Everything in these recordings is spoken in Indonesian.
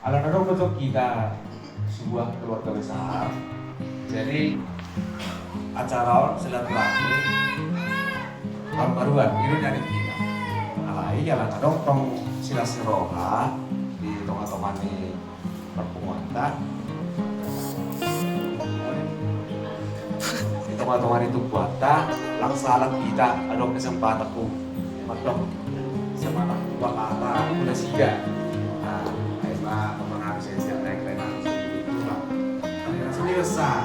Alam-alam bentuk kita sebuah keluarga besar. Jadi acara silaturahmi tahun baruan itu dari kita. Alai jalan adong tong silaturahmi di tengah-tengah di perkumpulan. Di tengah-tengah itu kuata laksalat kita adong kesempatan ku madong semana bakata udah siga. Nah, akhirnya teman-teman saya naik renang itu lah. Akhirnya sendiri besar,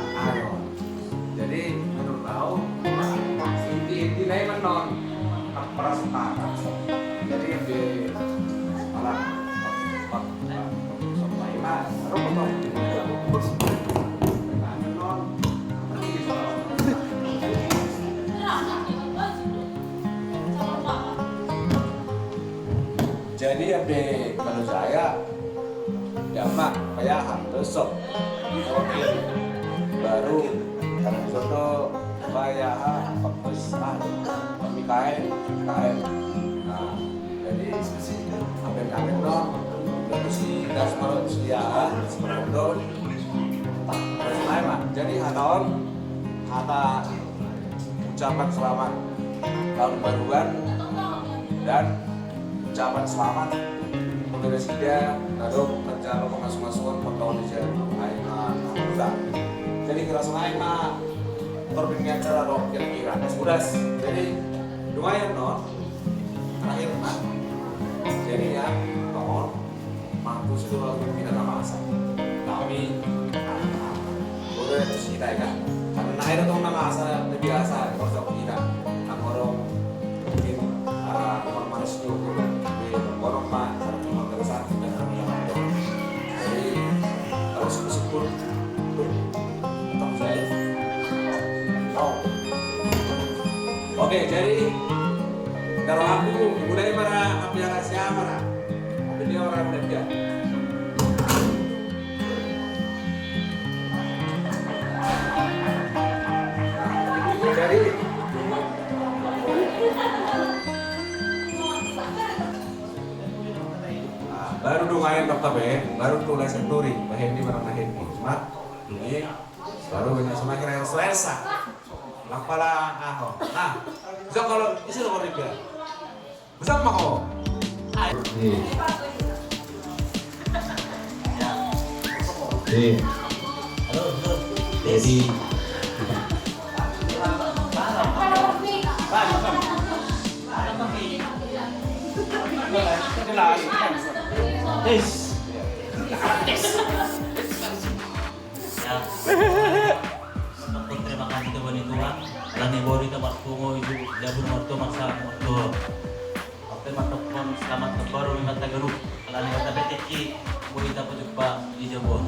jadi menurut tahu inti lain menon perasaan. Jadi yang di malam sampai lah, jadi yang di kalau saya jamak kayak besok baru kan soto kayak besar Mikael. Nah jadi hampir dong dari si dasmar sedia seperti jadi kata ucapan selamat tahun baruan dan ucapan selamat untuk resida lalu rencana masuk-masukan tahun di Aina jadi kira Aina terbimbing acara roh kira-kira sudah jadi lumayan terakhir jadi ya mampu sudah kita masa kami udah itu kita ya karena akhir itu masa lebih biasa kalau kita orang mungkin orang manusia orang mah terus dan jadi harus bersyukur untuk saya. Oke, jadi kalau aku udah para biara siapa lah, ini orang berbeda. Jadi baru dungain dokter baru tulis senturi, bahendi barang bahendi, cuma ini baru banyak semakin selesa. Lampala nah, bisa kalau isi nomor 3 bisa mah kok halo jadi terima kasih Tuhan Tuhan lani bori tempat pungo itu jabun waktu masa waktu apa matokon selamat kebaru memang tagaru lani kata PTI bori dapat jumpa di jabun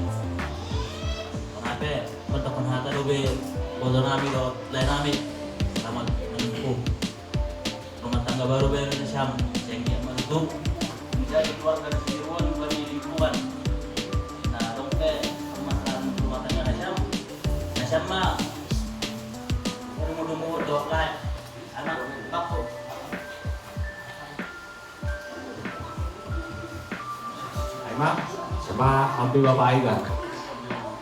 kenapa matokon hata dobe bodoh nami do lain nami selamat menempuh rumah tangga baru bayar Syam yang dia menutup menjadi keluarga Sirwon bagi lingkungan nah dongke rumah tangga Syam mah umur doa anak aku Aima sama hampir bapak Aiga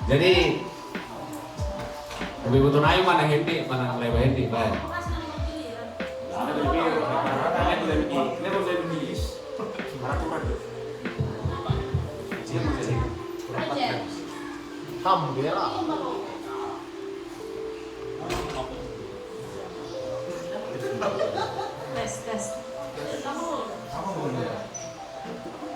jadi lebih butuh naik mana hendi mana lebar hendi baik tes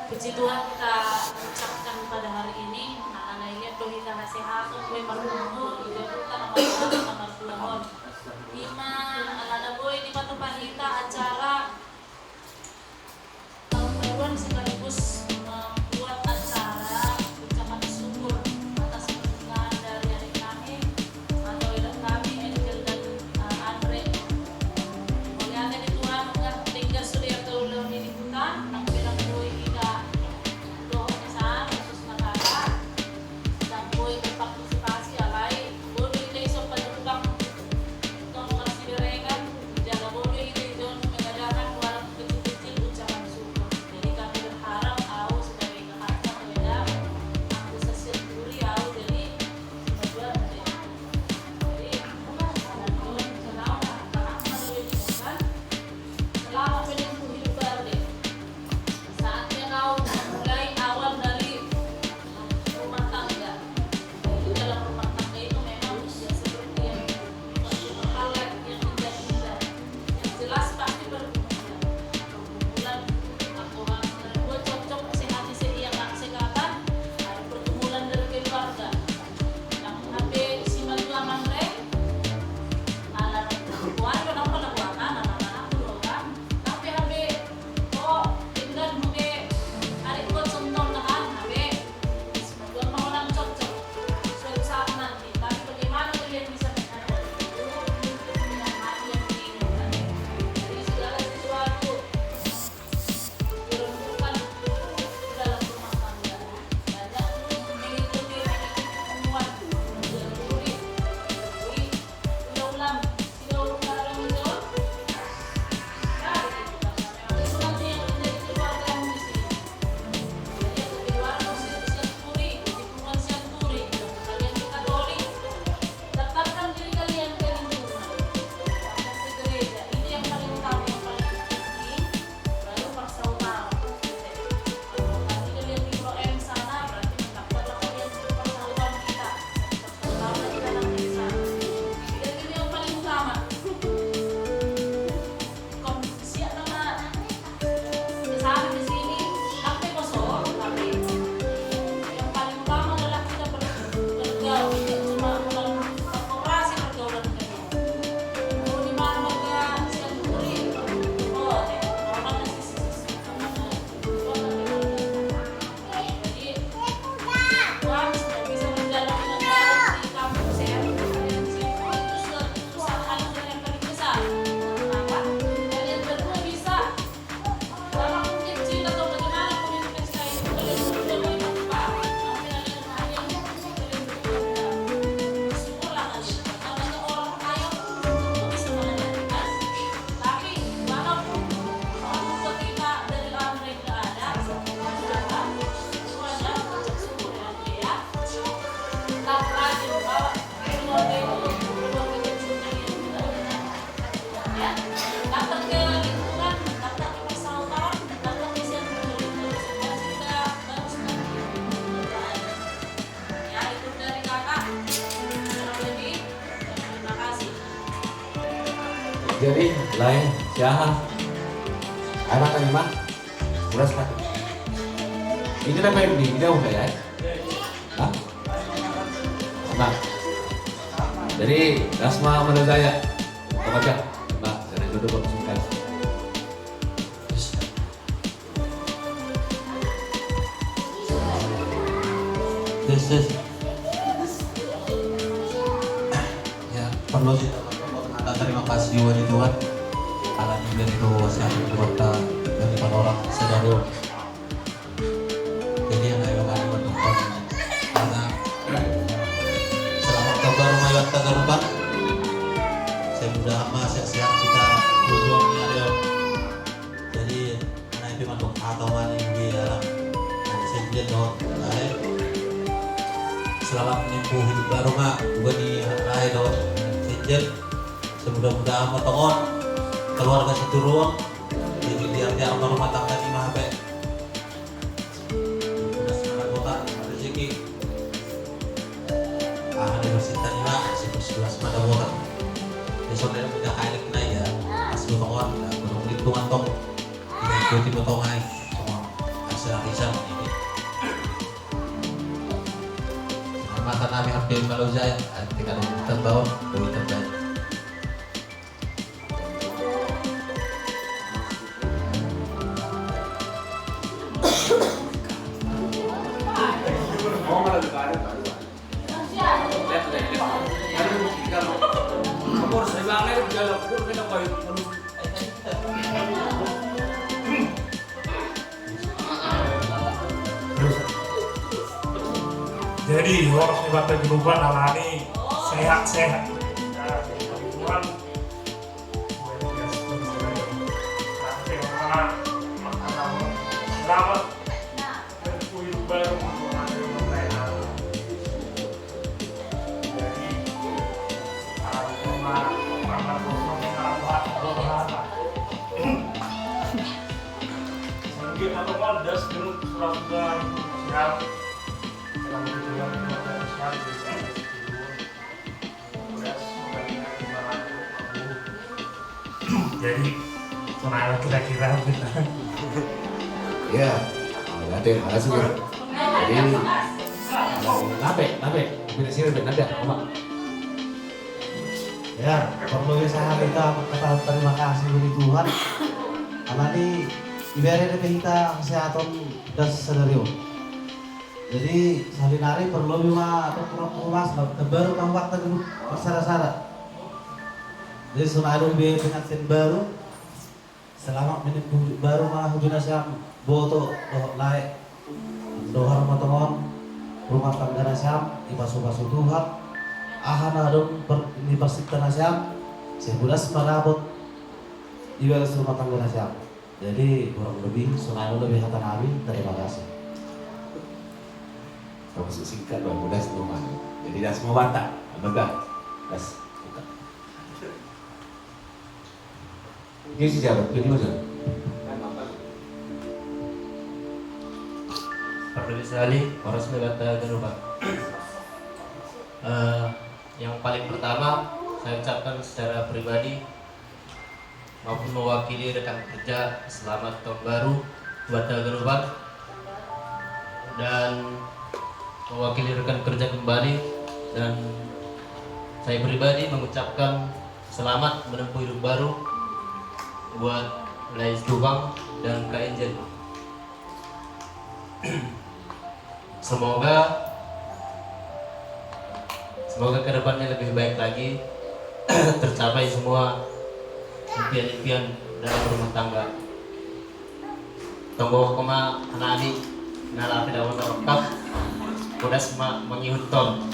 puji Tuhan kita ucapkan pada hari ini anak-anak ini doa kita sehat gue marhumu itu kita nomor 2 lima anak-anak gue ini patuh kita acara tahun baruan sekaligus membuat acara ucapan syukur atas pernikahan dari adik kami atau adik kami Angel dan Andre. Oleh ada di Tuhan mengat tinggal sudah terlalu ini bukan aku bilang doi kita doa besar khusus negara dan doi berpartisipasi alai doi kita iso penukang untuk kasih berekan jaga bodoh itu mengadakan warung kecil-kecil ucapan syukur. Jadi kami berharap Jadi lain siapa? Anak kelima, beras kan? Ini apa yang ini udah ya? Hah? Sama. Jadi Dasma menurut saya, apa aja? Mbak, dari dulu berkesukaan. This ya perlu sih teman-teman terima kasih juga nih Tuhan alam ini itu sehat keluarga dari orang saudara jadi yang ayo kali berdoa karena selamat kabar mayat tagaruban saya mudah ama sehat kita berjuang di area jadi anak itu mantuk atau mana yang dia saya bilang dong selamat menempuh hidup baru mak gue di hari dong sejak semudah-mudahan motongon keluarga situ ruang jadi dia rumah tangga di mahape udah semangat kota rezeki ada bersinta nih mak sebelah semada kota besok dari punya kailik naik ya pas motongon gunung lingkungan tong tidak ikuti motongan semua hasil arisan ini mata kami hampir kalau saya tinggal terbawa lebih terbaik. Jadi harus dibaca geruban alani sehat-sehat. Tuhan, selamat hidup baru jadi mungkin atau das grup surat siap. Jadi senang kira-kira kita. Ya, nanti makasih ya. Jadi nape, bila sini nanti apa? Ya, perlu saya kita kata terima kasih bagi Tuhan. Karena ini ibaratnya kita kesehatan dan sederhana. Jadi salinari perlu lima atau kurang baru kamu waktu dulu bersara-sara. Jadi sunai biaya pengantin baru selama menempuh baru mah hubungan siam boto laik dohar matongon rumah tangga siam ibasu-basu Tuhan ahana dong ini persikta siam sebulas marabot ibarat rumah tangga siam. Jadi kurang lebih sunai lebih kata nabi. Terima kasih. Kamu singkat loh, mudah semua. Jadi dah semua bantah, megah, das. Ini sih jawab, ini macam. Perlu sekali harus berkata geruba. Yang paling pertama saya ucapkan secara pribadi maupun mewakili rekan kerja selamat tahun baru buat Geruban dan mewakili rekan kerja kembali dan saya pribadi mengucapkan selamat menempuh hidup baru buat Lais Dubang dan Kak Angel. Semoga kedepannya lebih baik lagi, tercapai semua impian-impian dalam rumah tangga. Tunggu koma anani nalapi daun lengkap, udah semua mengihutton.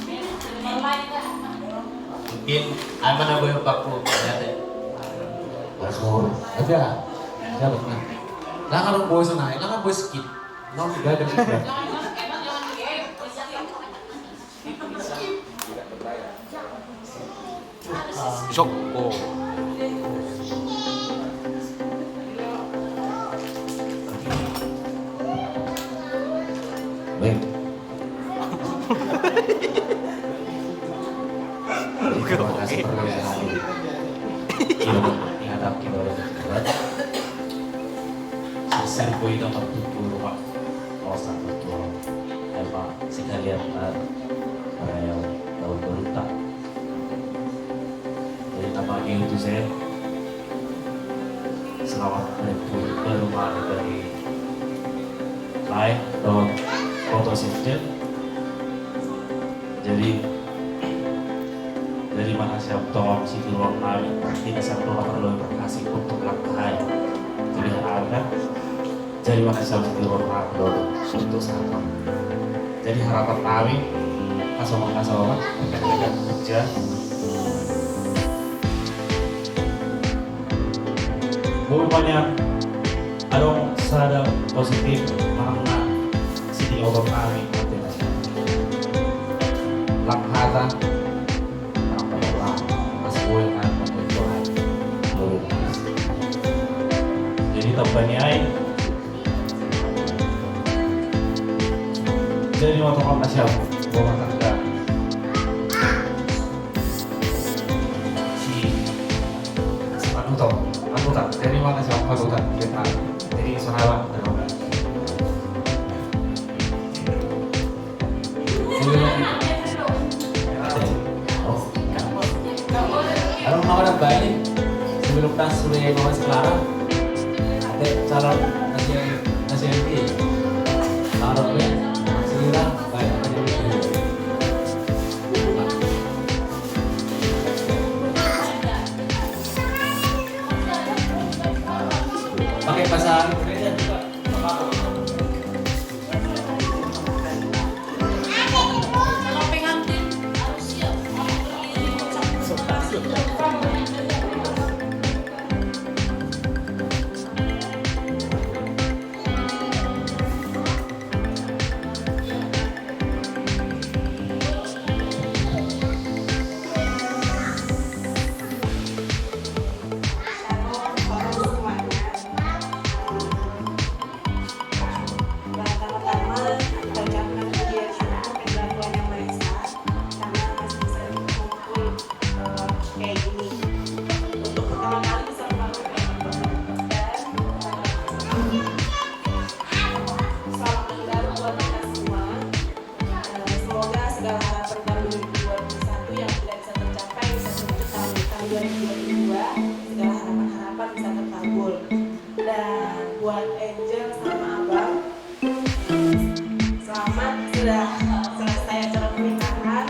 Mungkin aman aku yang paku ya deh. Masuk, ada, siapa kan? Lah kalau boy senai, lah kan boy skip, non tidak ada kita. Sok, oh. Baik. Terima kasih. dihadapi oleh Tuhan. Serbo itu bertutur Pak, kawasan bertutur, Pak sekalian perayaan tahun baru tak. Jadi nama itu saya selamat baru dari live atau foto session. Jadi dari mana siap tolong si ruang kami pasti bisa perlu berkasih untuk langkah jadi ada dari mana siap si ruang kami untuk sahabat. Jadi harapan kami kasih rekan-rekan kerja banyak ada sadar positif karena si orang kami langkah jadi tampaknya jadi waktu kamu siapa rumah tangga si aku tak dari mana siapa aku tak kita dari sahabat Kalau mau ada bayi sebelum tas sudah bawa sekarang ada calon nasi taruhnya segera baik pakai bahasa Indonesia juga. Kalau pengantin harus siap berdiri Pertama-tama kita ucapkan puji syukur kepada Tuhan Yang Maha Esa karena masih bisa berkumpul kayak gini. Untuk pertama kali bisa melakukan dan selamat tahun baru buat kita semua. Semoga segala harapan tahun 2021 yang tidak bisa tercapai bisa terwujud tahun 2022. Segala harapan-harapan bisa terkabul. Dan buat Angel sama Abang, selamat sudah selesai acara pernikahan.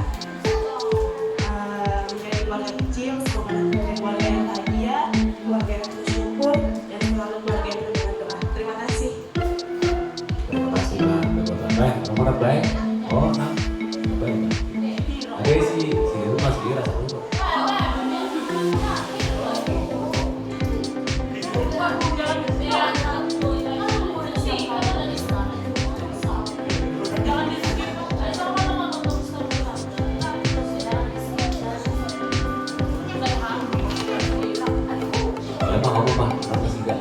Menjadi keluarga kecil, semoga menjadi keluarga yang bahagia, keluarga yang bersyukur, dan selalu keluarga yang penuh dengan doa. Terima kasih. Terima kasih Pak. Nomor baik. Oh, nah. Baik. Ada si itu masih rasa dulu. Emang aku mah apa sih enggak?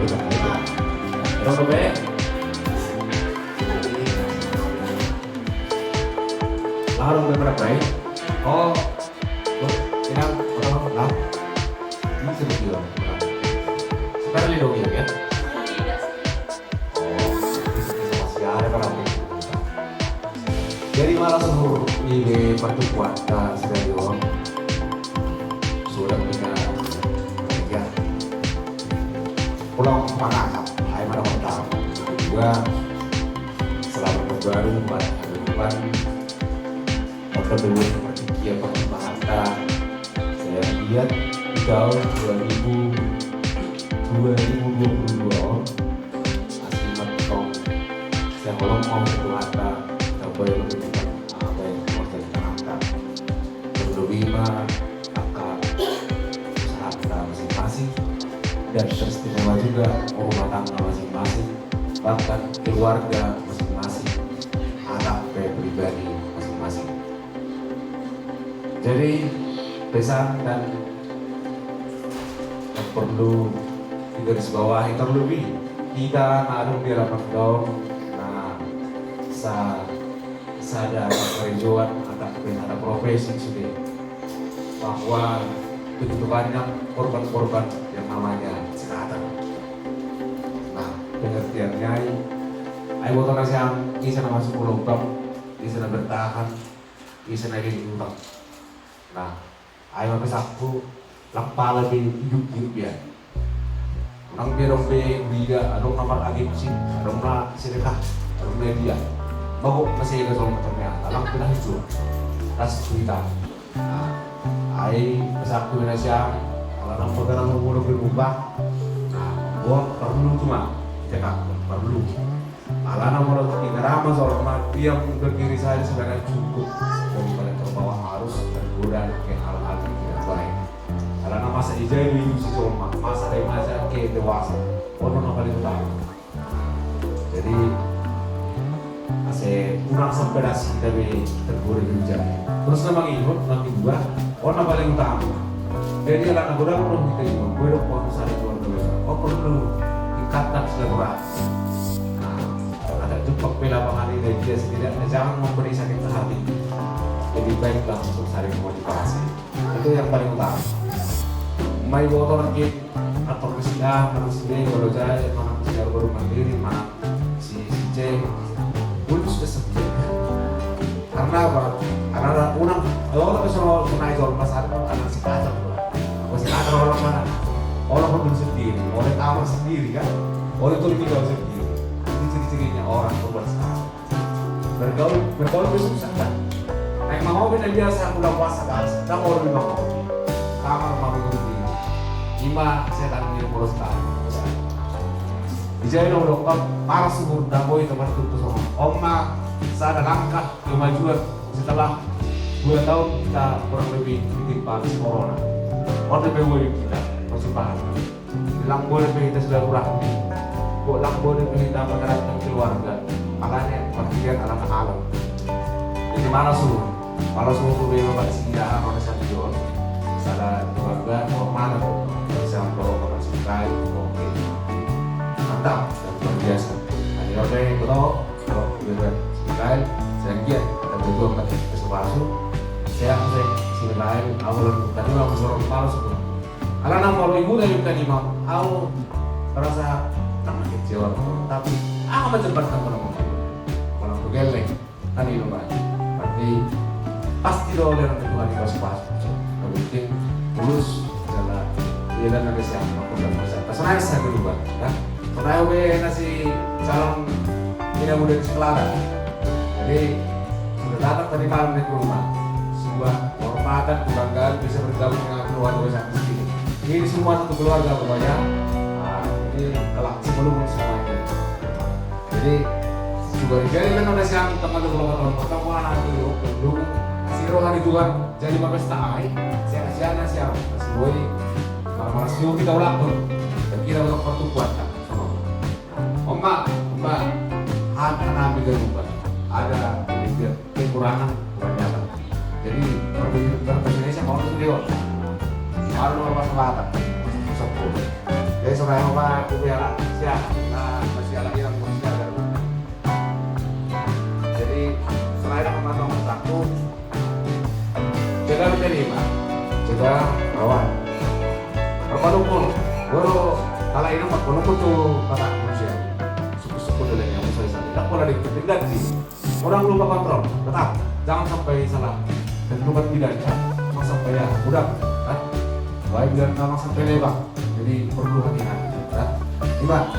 kan itu. Terus be. Lalu bagaimana baik? Oh, yang orang lah. Ini sudah bilang. Sekarang lihat dong ya. Oh, masih ada orang jadi malah seluruh ini pertukuan dan sedang sudah punya ya pulang Makassar, saya mana pertama juga selalu berbaru buat depan waktu dulu seperti Kia perkembangan saya lihat di tahun 2022 asli matong saya belum mau satu harta apa yang menunjukkan apa yang mau jadi angka berlebih angka usaha kita masing-masing dan teristimewa juga rumah tangga masing-masing bahkan keluarga masing-masing anak pribadi masing-masing. Jadi pesan dan yang perlu digarisbawahi terlebih kita naruh di rapat gaung sadar kerejoan ada profesi sudah bahwa begitu banyak korban-korban yang namanya kesehatan. Nah, pengertiannya ayo botol nasi yang bisa masuk lubang, bisa bertahan, bisa lagi lubang. Nah, ayo pakai sapu, lampal lebih hidup ya. Nang berong biga, adong nomor agensi, adong na sedekah, adong media. Bago masih ada soal motornya, alam pindah hijau, tas kita. Ay pesakku Indonesia, kalau orang pegang umur berubah, gua perlu cuma cekak perlu. Kalau nomor tiga ramah soal mati yang ke kiri saya sebenarnya cukup, daripada terbawa arus tergoda ke hal-hal yang tidak baik. Kalau nama masa ijai itu sih soal masa dari masa ke dewasa, orang paling utama. Jadi kurang sampai nasi tapi tergoreng hujan. Terus nama ingat nanti gua orang paling utama. Jadi anak gua perlu kita ingat, gua udah mau cari keluarga besar. Oh perlu tingkatkan silaturahmi. Nah, ada jumpa pelapangan ini dia setidaknya jangan memberi sakit hati. Jadi baiklah untuk saling motivasi. Itu yang paling utama. Mai botol lagi atau kesian, manusia kalau saya mana kesian baru mandiri, mana si C sudah sebenarnya karena apa? Karena ada unang kalau tapi soal tunai soal pasar anak si kacang masih ada orang mana orang pun sendiri oleh kamar sendiri kan oleh itu tinggal sendiri ini ciri-cirinya orang berbuat salah bergaul itu susah kan naik mau bina biasa udah puasa kan dan orang lebih mau kamar mau sendiri lima setan yang boros kan dijahit oleh dokter para subur daboi tempat itu sama Oma saya ada langkah kemajuan setelah 2 tahun kita kurang lebih ditimpa corona. Order BW kita masih paham. Lang boleh kita sudah kurang. Kok lang boleh kita menerapkan keluarga. Makanya perhatian alam. Jadi mana suruh tuh memang masih ada orang satu salah keluarga mana tuh bisa membawa masih baik oke mantap dan luar biasa. Hanya orang yang tahu kalau kita lain saya giat dan juga kesepasu saya lain awal tadi mau suruh palsu karena nama ibu dari tadi mau awal terasa tangan kecil tapi aku macam berkat orang begeleng tadi lupa berarti pasti oleh orang tua di kesepasu mungkin terus adalah dia dan ada siapa pun dan masa tersenai saya dulu kan pernah nasi calon tidak mudah sekelaran. Jadi sudah datang tadi malam ke rumah sebuah kehormatan kebanggaan bisa bergabung dengan keluarga besar sendiri. Ini semua satu keluarga pokoknya. Ini kelak sebelum semuanya. Jadi juga dijadi kan oleh siang teman-teman pertemuan itu belum si rohani Tuhan jadi pesta ai. Siapa siapa sesuai malas kita ulang tuh. Dan kita untuk pertukuan kan. Oma hati nabi berubah ada kekurangan kebanyakan jadi berbahasa Indonesia mau tuh lewat baru luar selatan sepuluh jadi serai apa kubiara siap masih lagi yang masih ada. Jadi serai sama nomor 1 jaga menerima, jaga rawan. Perpaduan, baru kala ini perpaduan tuh kata manusia. Suku-suku dulu yang saya tidak boleh ditinggal sih. Orang lupa kontrol, tetap jangan sampai salah dan lupa tidak sampai ya udah kan baik dan sama sampai lewat. Jadi perlu hati-hati kan.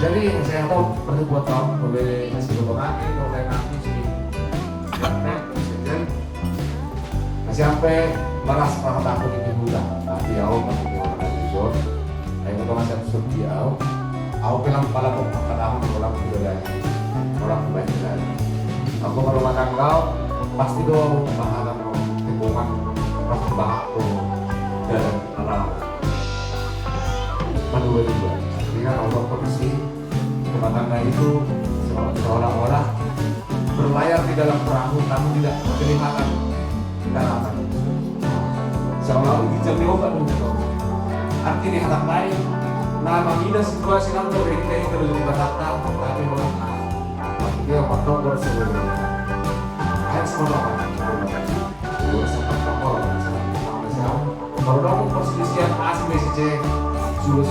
Jadi saya tahu perlu buat tahun boleh kasih lagi oleh nanti sih. Masih sampai balas para takut ini mudah. Tapi aku masih orang jujur. Ayo kita masih harus berdiau. Aku bilang kepala kok makan aku orang tidak orang baik lagi. Aku kalau makan kau pasti dong bahasan hubungan orang bahak tuh dan alam. Kedua jadi kan Allah kondisi rumah tangga itu seolah-olah berlayar di dalam perahu namun tidak kelihatan daratan. Seolah-olah dijam obat dulu. Arti di hatak lain. Nama kita situasi namun berbeda itu lebih berhatak tapi mengenai. Dia potong bersebut. Ayo semua kalau kamu perselisihan asli BCC sudah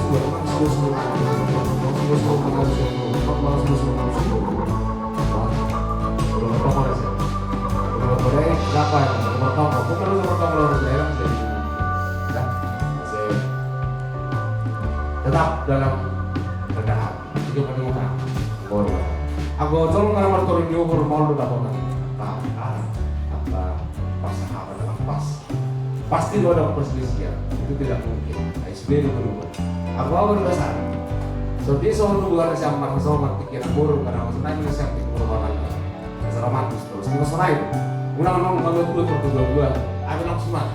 tetap dalam keadaan itu menemukan bodoh. Aku tolong nomor turun diukur mau lu dapat apa pasangan pas pasti lo ada perselisihan itu tidak mungkin. SB itu berubah. Aku awal besar. So dia soal hubungan sama sama pikiran buruk karena maksudnya ini saya pikir perubahan dasar romantis terus ini masalah itu. Ulang kalau dua aku langsung mah.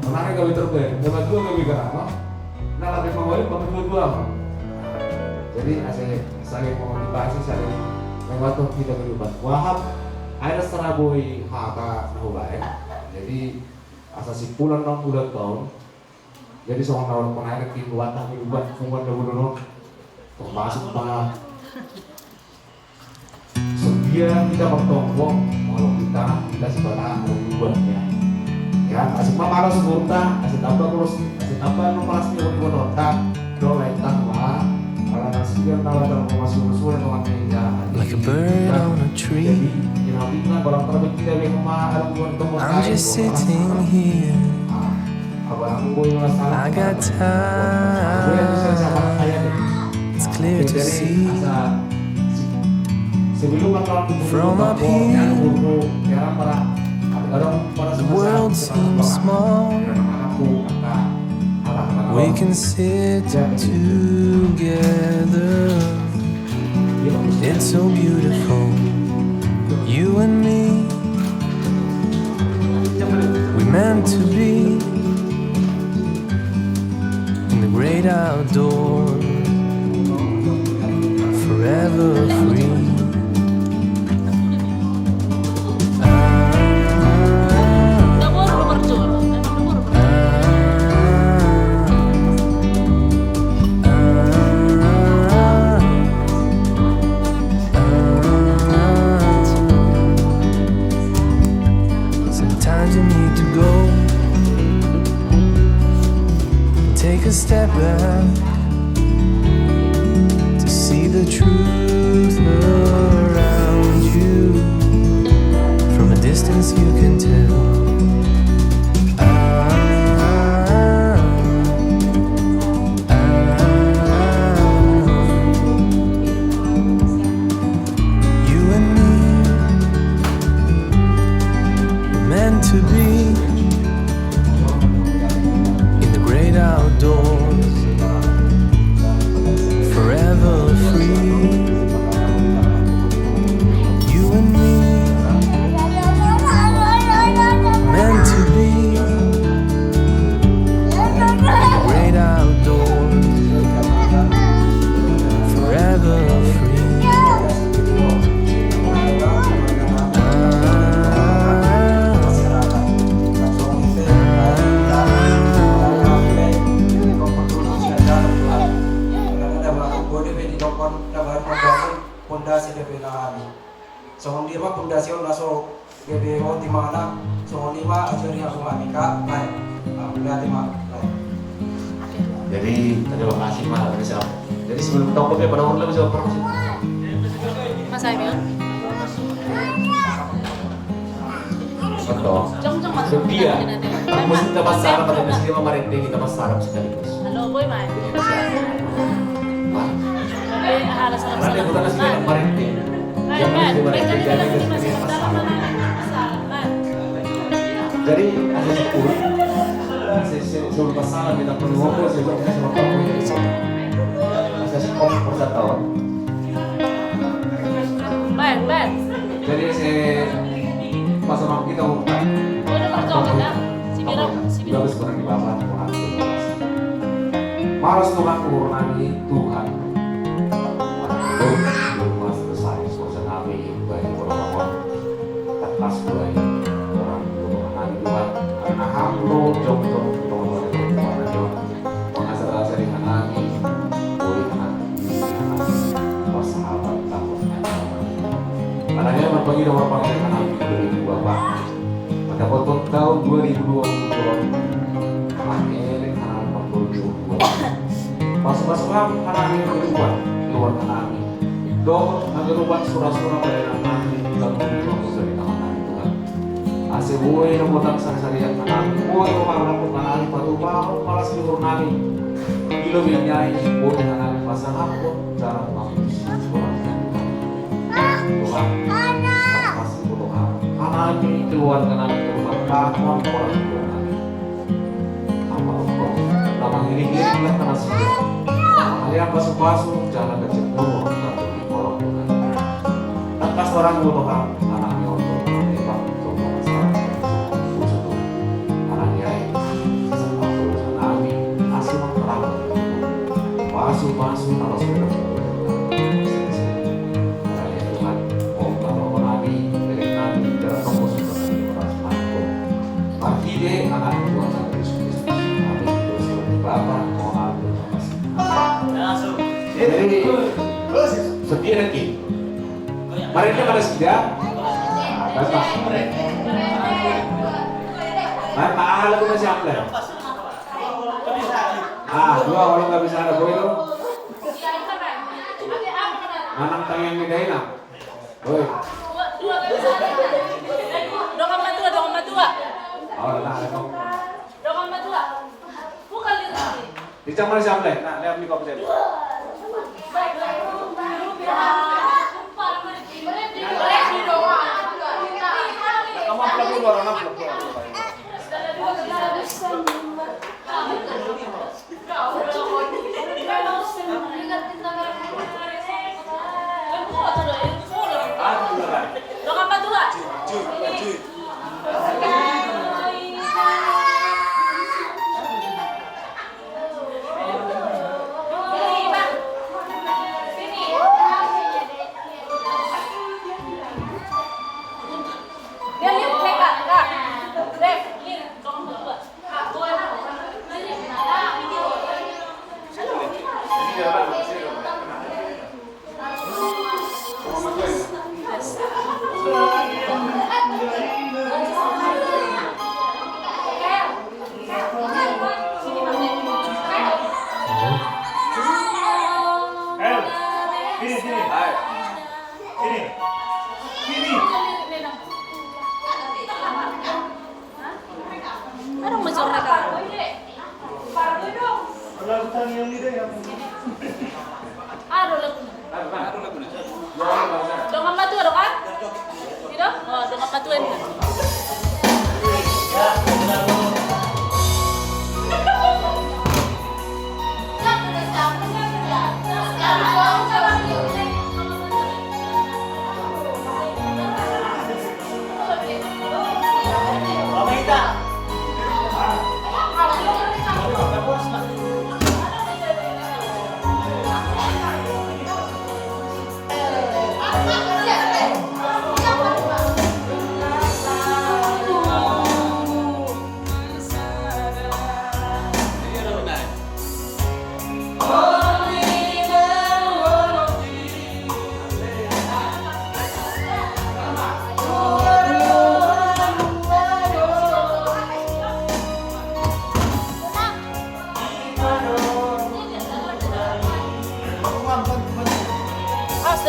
Kemarin kami terbaik, dapat dua kami kerana. Nah lebih mengawali pakai dua. Jadi saya memotivasi saya membantu kita berubah. Wahab ada serabui haka nahubae. Jadi asasi pulang dong udah tahun. Jadi soal nawar pengair tim buat kami buat fungwan dulu termasuk para sedia kita bertombong kalau kita sebenarnya membuatnya. Ya asik mama harus burta, asik tambah terus, asik tambah nomor asli buat otak, dolai tangwa. Like a bird on a tree, I'm just sitting here. I got time, it's clear to see. From up here, the world seems small. We can sit together. It's so beautiful, you and me. We meant to be in the great outdoors, forever free. Take a step back to see the truth around you. From a distance you can tell. You and me were meant to be outdoors, forever free. di dokon kabar pondasi pondasi DP nangani. So di mah pondasi on laso GBO di mana so lima ajari aku anika lain. Berarti mah lain. Jadi terima kasih Pak Rizal. Jadi sebelum topiknya pada umur lebih jauh sih. Mas Emil. Contoh. Jom mas. Dia. Mesti kita pasarap pada nasi lima marinde kita pasarap sekaligus. Halo boy mai. Halas halas. Karena dia bukan nasi lima marinde. Yang nasi lima marinde jadi nasi lima pasarap. Jadi ada 10. Sebelum pasarap kita perlu ngobrol sebelum kita sama kamu ini. Saya sekom per tahun. Ben. Jadi saya pasarap kita umumkan. Udah percobaan dah. Si Bagus kurang di bawah Tuhan. Malas Tuhan kurangin Tuhan. Belum selesai urusan kami baik orang-orang atas baik orang Tuhan Tuhan karena hamlo jom-jom mengasal-asal di kami boleh sahabat takut karena dia berbagi nomor panggilan kami dari Bapak pada potong tahun 2022 akhirnya kanal 42 masuk-masuk kanal yang berubah keluar kanal dong agar ubah surah-surah pada kami dalam berubah dari tangan Tuhan asal boy nomor sari yang kanal boy orang kanal patu mau malas libur nami kilo binyai boy kanal pasang aku cara mampus surah Tuhan kasih Tuhan kanal ini keluar kanal kakak orang tua kami sama Allah lama ngiring-ngiring lah karena sudah kalian basuh-basuh jangan kecewa tapi orang tua kami takas orang tua kami anaknya untuk menembak untuk masalah khusus anaknya sesama urusan kami asli terang basuh-basuh kalau sudah Tuhan mau kalau kami dari kami dalam fokus Martide anak Tuhan Yesus kami terus Bapa mohon jadi setia lagi mereka pada sedia Bapak Bapak ahal itu masih apa dua kalau nggak bisa ada boy lo manang tayang di daina boy oh, nah, di camar siapa? Nah, lihat nih kok saya. Kamu upload dulu, orang upload.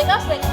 Aspek-aspek.